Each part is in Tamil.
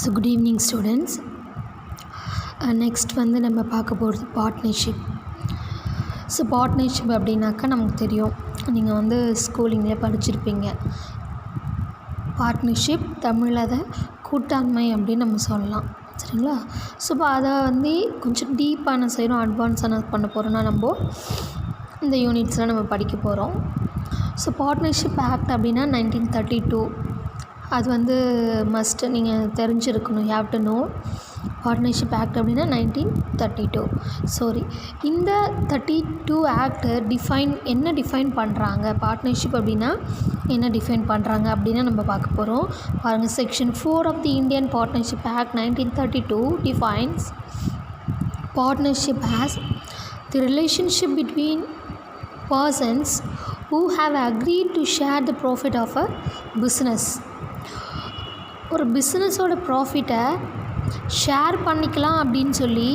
So good evening students. Next வந்து நம்ம பார்க்க போகிறது பார்ட்னர்ஷிப். ஸோ பார்ட்னர்ஷிப் அப்படின்னாக்கா நமக்கு தெரியும், நீங்கள் வந்து ஸ்கூலிங்லேயே படிச்சிருப்பீங்க. பார்ட்னர்ஷிப் தமிழில் அதை கூட்டாண்மை அப்படின்னு நம்ம சொல்லலாம், சரிங்களா? ஸோ இப்போ அதை வந்து கொஞ்சம் டீப்பான செய்கிறோம், அட்வான்ஸான பண்ண போகிறோன்னா நம்ம இந்த யூனிட்ஸ்லாம் நம்ம படிக்க போகிறோம். ஸோ பார்ட்னர்ஷிப் ஆக்ட் அப்படின்னா 1932. அது வந்து மஸ்ட்டு நீங்கள் தெரிஞ்சிருக்கணும், you have to know. Partnership act அப்படின்னா 1932. இந்த 32 ஆக்ட் என்ன டிஃபைன் பண்ணுறாங்க, பார்ட்னர்ஷிப் அப்படின்னா என்ன டிஃபைன் பண்ணுறாங்க அப்படின்னு நம்ம பார்க்க போகிறோம். பாருங்கள், section 4 of the Indian partnership act 1932 defines partnership as the relationship between persons who have agreed to share the profit of a business. ஒரு பிஸ்னஸோட ப்ராஃபிட்டை ஷேர் பண்ணிக்கலாம் அப்படின்னு சொல்லி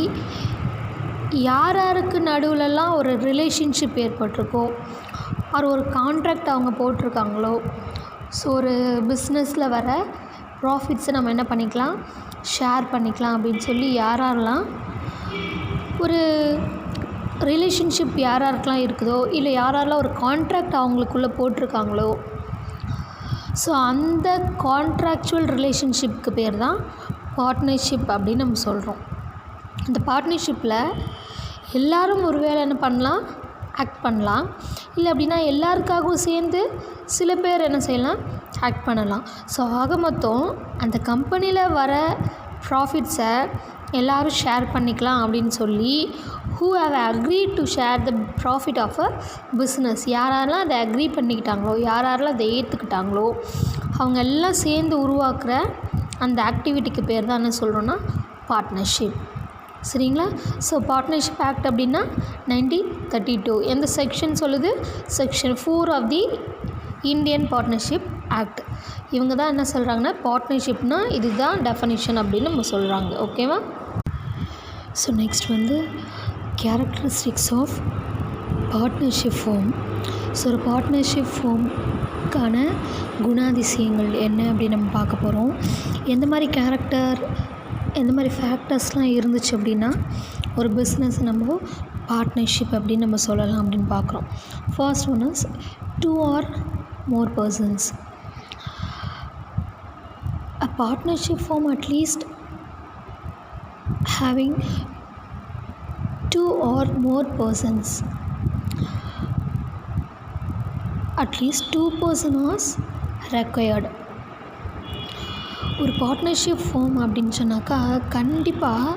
யார் யாருக்கு நடுவிலலாம் ஒரு ரிலேஷன்ஷிப் ஏற்பட்டிருக்கோ, ஒரு கான்ட்ராக்ட் அவங்க போட்டிருக்காங்களோ, ஸோ ஒரு பிஸ்னஸில் வர ப்ராஃபிட்ஸை நம்ம என்ன பண்ணிக்கலாம், ஷேர் பண்ணிக்கலாம் அப்படின்னு சொல்லி யாரெல்லாம் ஒரு ரிலேஷன்ஷிப் யாருக்கெலாம் இருக்குதோ, இல்லை யாரெல்லாம் ஒரு கான்ட்ராக்ட் அவங்களுக்குள்ளே போட்டிருக்காங்களோ, ஸோ அந்த கான்ட்ராக்சுவல் ரிலேஷன்ஷிப்க்கு பேர் தான் பார்ட்னர்ஷிப் அப்படின்னு நம்ம சொல்கிறோம். இந்த பார்ட்னர்ஷிப்பில் எல்லோரும் ஒரு வேளை என்ன பண்ணலாம், ஆக்ட் பண்ணலாம். இல்லை அப்படின்னா எல்லாருக்காகவும் சேர்ந்து சில பேர் என்ன செய்யலாம், ஆக்ட் பண்ணலாம். ஸோ ஆக மொத்தம் அந்த கம்பெனியில் வர ப்ராஃபிட்ஸை எல்லோரும் ஷேர் பண்ணிக்கலாம் அப்படின்னு சொல்லி who have agreed to share the profit of a business, யாரெல்லாம் அதை அக்ரி பண்ணிக்கிட்டாங்களோ, யாரெல்லாம் அதை ஏற்றுக்கிட்டாங்களோ, அவங்க எல்லாம் சேர்ந்து உருவாக்குற அந்த ஆக்டிவிட்டிக்கு பேர் தான் என்ன சொல்கிறோன்னா பார்ட்னர்ஷிப், சரிங்களா? ஸோ பார்ட்னர்ஷிப் ஆக்ட் அப்படின்னா 1932. எந்த செக்ஷன் சொல்லுது, section 4 of the Indian partnership act. இவங்க தான் என்ன சொல்கிறாங்கன்னா, பார்ட்னர்ஷிப்னா இதுதான் டெஃபனிஷன் அப்படின்னு நம்ம சொல்கிறாங்க, ஓகேவா? ஸோ நெக்ஸ்ட் வந்து characteristics of partnership firm. So ஒரு பார்ட்னர்ஷிப் ஃபார்முக்கான குணாதிசயங்கள் என்ன அப்படின்னு நம்ம பார்க்க போகிறோம். எந்த மாதிரி எந்த மாதிரி ஃபேக்டர்ஸ்லாம் இருந்துச்சு அப்படின்னா ஒரு பிஸ்னஸ் நம்ம பார்ட்னர்ஷிப் அப்படின்னு நம்ம சொல்லலாம் அப்படின்னு பார்க்குறோம். First one is 2 or more persons. A partnership form at least having 2 or more persons. At least 2 persons was required. ஒரு பார்ட்னர்ஷிப் ஃபார்ம் அப்படின்னு சொன்னாக்கா கண்டிப்பாக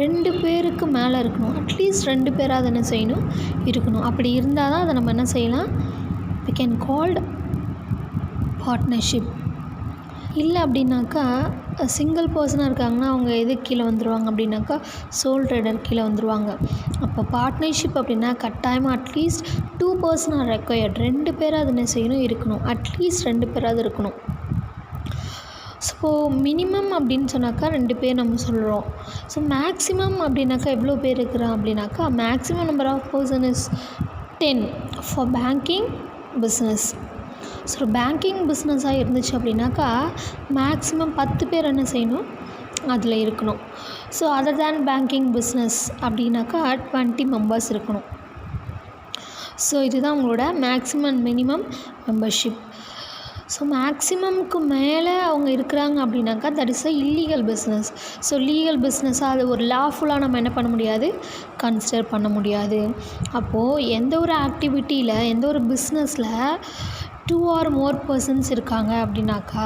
2 பேருக்கு மேலே இருக்கணும். அட்லீஸ்ட் 2 பேராக என்ன செய்யணும், இருக்கணும். அப்படி இருந்தால் தான் அதை நம்ம என்ன செய்யலாம், we can called பார்ட்னர்ஷிப். இல்லை அப்படின்னாக்கா சிங்கிள் பர்சனாக இருக்காங்கன்னா அவங்க எது கீழே வந்துடுவாங்க அப்படின்னாக்கா சோல் ட்ரேடர் கீழே வந்துடுவாங்க. அப்போ பார்ட்னர்ஷிப் அப்படின்னா கட்டாயமாக அட்லீஸ்ட் 2 persons ஆர் ரெக்வயர்ட். 2 பேராக என்ன செய்யணும், இருக்கணும். அட்லீஸ்ட் 2 பேராவது இருக்கணும். ஸோ மினிமம் அப்படின்னு சொன்னாக்கா 2 பேர் நம்ம சொல்கிறோம். ஸோ மேக்ஸிமம் அப்படின்னாக்கா எவ்வளோ பேர் இருக்கிறான் அப்படின்னாக்கா maximum number of person is 10 for banking business. So banking பிஸ்னஸாக இருந்துச்சு அப்படின்னாக்கா மேக்ஸிமம் 10 பேர் என்ன செய்யணும், அதில் இருக்கணும். So other than banking business அப்படின்னாக்கா 20 மெம்பர்ஸ் இருக்கணும். ஸோ இதுதான் உங்களோட maximum and minimum membership. So மேக்ஸிமம்க்கு மேலே அவங்க இருக்கிறாங்க அப்படின்னாக்கா that is a illegal business. So legal பிஸ்னஸாக அது ஒரு லாஃபுல்லாக நம்ம என்ன பண்ண முடியாது, கன்சிடர் பண்ண முடியாது. அப்போது எந்த ஒரு ஆக்டிவிட்டியில், எந்த ஒரு பிஸ்னஸில் 2 or more persons இருக்காங்க அப்படின்னாக்கா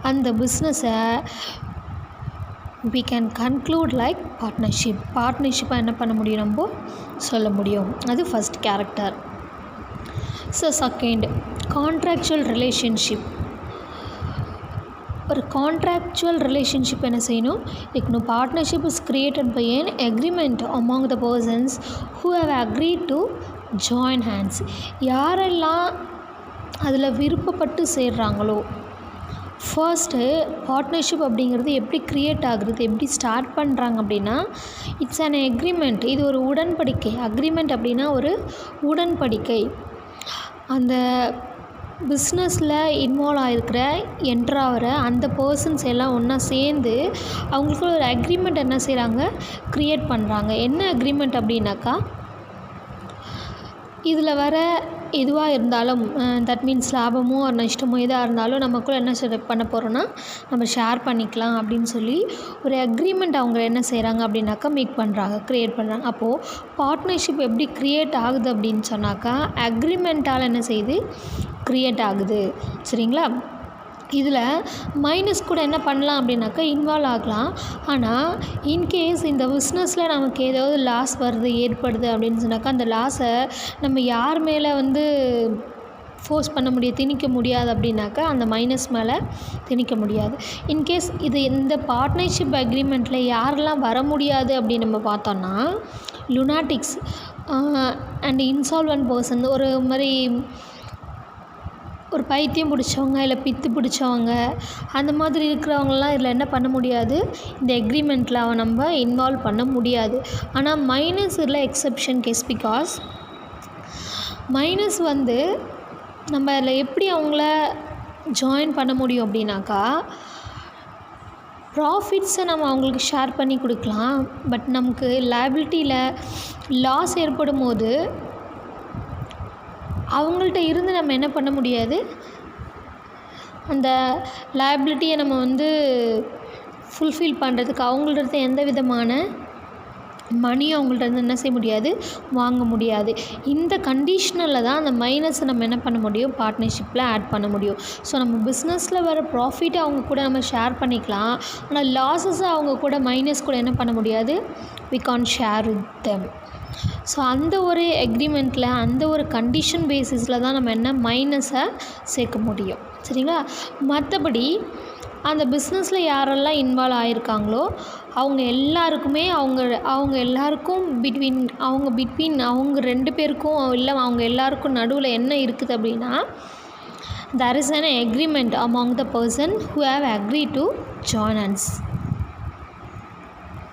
அந்த பிஸ்னஸை we can conclude like partnership. பார்ட்னர்ஷிப்பாக என்ன பண்ண முடியும், நம்ம சொல்ல முடியும். அது first character. So second, contractual relationship. ஒரு கான்ட்ராக்சுவல் ரிலேஷன்ஷிப் என்ன செய்யணும், இருக்கணும். Partnership is created by an agreement among the persons who have agreed to join hands. யாரெல்லாம் அதில் விருப்பப்பட்டு சேர்றாங்களோ. ஃபர்ஸ்ட்டு பார்ட்னர்ஷிப் அப்படிங்கிறது எப்படி க்ரியேட் ஆகுறது, எப்படி ஸ்டார்ட் பண்ணுறாங்க அப்படின்னா இட்ஸ் அன் எக்ரிமெண்ட். இது ஒரு உடன்படிக்கை. அக்ரிமெண்ட் அப்படின்னா ஒரு உடன்படிக்கை. அந்த பிஸ்னஸில் இன்வால்வ் ஆகிருக்கிற என்ட்ரு ஆகிற அந்த பர்சன்ஸ் எல்லாம் ஒன்றா சேர்ந்து அவங்களுக்குள்ள ஒரு அக்ரிமெண்ட் என்ன செய்கிறாங்க, க்ரியேட் பண்ணுறாங்க. என்ன அக்ரிமெண்ட் அப்படின்னாக்கா, இதில் வர எதுவாக இருந்தாலும் தட் மீன்ஸ் லாபமோ ஒரு நஷ்டமோ எதாக இருந்தாலும் நமக்குள்ளே என்ன பண்ண போகிறோன்னா நம்ம ஷேர் பண்ணிக்கலாம் அப்படின்னு சொல்லி ஒரு அக்ரிமெண்ட் அவங்க என்ன செய்கிறாங்க அப்படின்னாக்கா மேக் பண்ணுறாங்க, க்ரியேட் பண்ணுறாங்க. அப்போது பார்ட்னர்ஷிப் எப்படி க்ரியேட் ஆகுது அப்படின்னு சொன்னாக்கா அக்ரிமெண்ட்டால் என்ன செய்யுது, க்ரியேட் ஆகுது. சரிங்களா? இதில் மைனஸ் கூட என்ன பண்ணலாம் அப்படின்னாக்கா இன்வால்வ் ஆகலாம். ஆனால் இன்கேஸ் இந்த பிஸ்னஸில் நமக்கு ஏதாவது லாஸ் வருது ஏற்படுது அப்படின்னு சொன்னாக்கா அந்த லாஸை நம்ம யார் மேலே ஃபோர்ஸ் பண்ண முடியாது, திணிக்க முடியாது அப்படின்னாக்கா அந்த மைனஸ் மேலே திணிக்க முடியாது. இன்கேஸ் இந்த பார்ட்னர்ஷிப் அக்ரிமெண்ட்டில் யாரெல்லாம் வர முடியாது அப்படின்னு நம்ம பார்த்தோன்னா லுனாட்டிக்ஸ் அண்ட் இன்சால்வெண்ட் பர்சன், ஒரு மாதிரி ஒரு பைத்தியம் பிடிச்சவங்க இல்லை பித்து பிடிச்சவங்க அந்த மாதிரி இருக்கிறவங்களாம் இதில் என்ன பண்ண முடியாது, இந்த எக்ரிமெண்ட்டில் நம்ம இன்வால்வ் பண்ண முடியாது. ஆனால் மைனஸ் இதில் எக்ஸப்ஷன் கேஸ். பிகாஸ் மைனஸ் நம்ம அதில் எப்படி அவங்கள ஜாயின் பண்ண முடியும் அப்படின்னாக்கா ப்ராஃபிட்ஸை நம்ம அவங்களுக்கு ஷேர் பண்ணி கொடுக்கலாம். பட் நமக்கு லைபிலிட்டியில் லாஸ் ஏற்படும் போது அவங்கள்ட்ட இருந்து நம்ம என்ன பண்ண முடியாது, அந்த லைபிலிட்டியை நம்ம ஃபுல்ஃபில் பண்ணுறதுக்கு அவங்கள்ட்ட எந்த விதமான மணியும் அவங்கள்ட்ட என்ன செய்ய முடியாது, வாங்க முடியாது. இந்த கண்டிஷனில் தான் அந்த மைனஸை நம்ம என்ன பண்ண முடியும், பார்ட்னர்ஷிப்பில் ஆட் பண்ண முடியும். ஸோ நம்ம பிஸ்னஸில் வர ப்ராஃபிட்டை அவங்க கூட நம்ம ஷேர் பண்ணிக்கலாம். ஆனால் லாஸஸை அவங்க கூட மைனஸ் கூட என்ன பண்ண முடியாது, we can't share with them. So அந்த ஒரு எக்ரிமெண்ட்டில் அந்த ஒரு கண்டிஷன் பேசிஸில் தான் நம்ம என்ன மைனஸை சேர்க்க முடியும். சரிங்களா? மற்றபடி அந்த பிஸ்னஸில் யாரெல்லாம் இன்வால்வ் ஆகிருக்காங்களோ அவங்க எல்லாருக்குமே அவங்க எல்லாருக்கும் பிட்வீன் அவங்க 2 பேருக்கும் இல்லை அவங்க எல்லாருக்கும் நடுவில் என்ன இருக்குது அப்படின்னா there is an agreement among the person who have agreed to join hands.